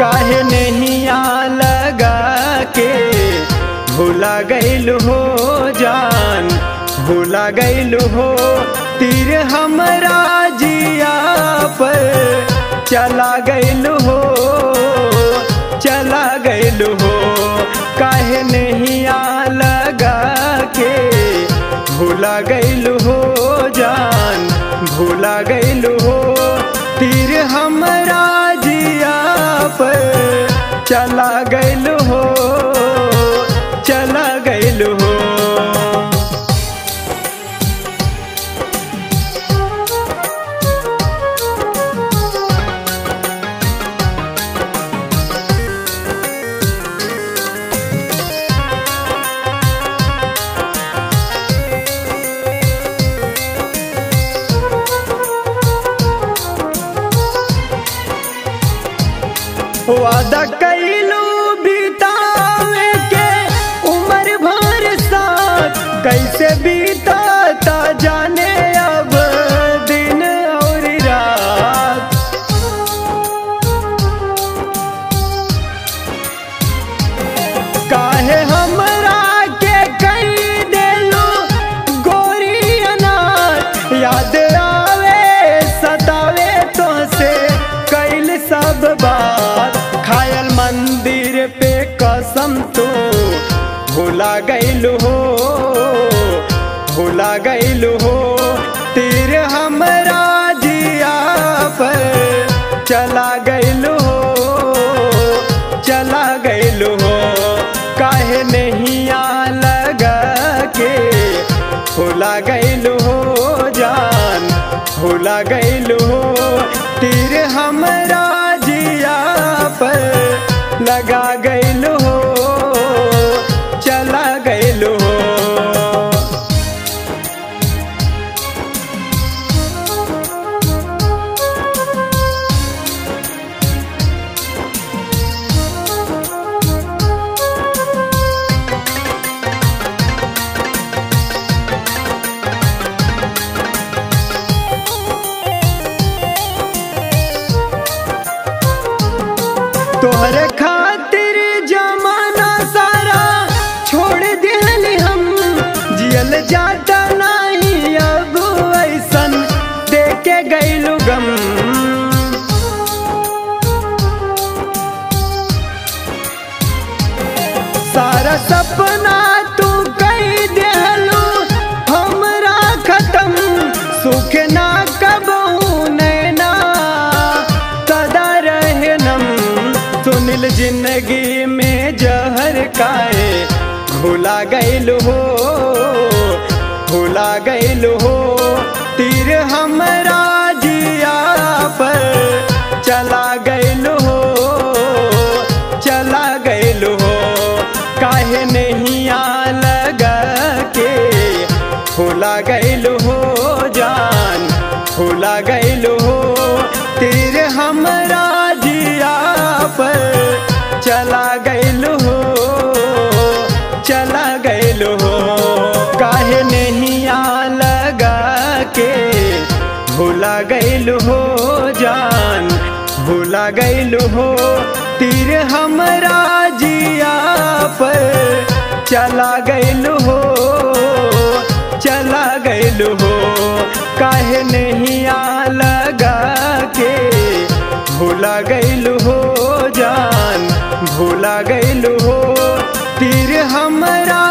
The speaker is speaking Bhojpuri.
काहे नैया लगा के भुला गइलू हो जान, भुला गइलू हो। तीर हमरा जिया पर चला गइलू हो, चला गइलू हो। काहे नैया लगा के भुला गइलू हो जान, भुला गइलू हो। तीर हमरा जिया पर चला गइलू हो, चला गइलू हो। वादा कैलू बितावे के उम्र भर साथ, कैसे बीता जाने अब दिन और रात। काहे हमरा के कई देलू गोरी अनाथ, याद आवे सतावे तो से कैल सब बात। खायल मंदिर पे कसम तो भुला गइलू हो, भुला गइलू हो। तीर हमरा जिया पर चला गइलू हो, चला गइलू हो। काहे नैया लगा के भुला गइलू हो जान, भुला गइलू हो। तीर हमरा जिया पर लगा गइलू हो, चला गइलू हो। तोहरे खातिर जमाना सारा छोड़ दिहली हम, जियल जाता नहीं अब ऐसन देके गइलू गम। सारा सपना तू कई दिहलू हमरा खत्म, सुख ना कबहू नैना सदा रहे नम। सुनिल जिंदगी में जहर काए भुला गइलू हो, भुला गइलू हो। तीर हमरा जिया पर चला गइलू हो, चला गइलू हो। काहे नैया लगा के भुला गइलू हो जान, भुला गइलू हो। तीर हमरा जिया पर चला गइलू हो, चला गइलू हो। काहे नैया लगा के भुला गइलू हो जान, भुला गइलू हो। तीर हमरा जिया पर चला गइलू हो, चला गइलू हो। काहे नैया लगा के भुला गइलू हो जान, भुला गइलू हो। तीर हमरा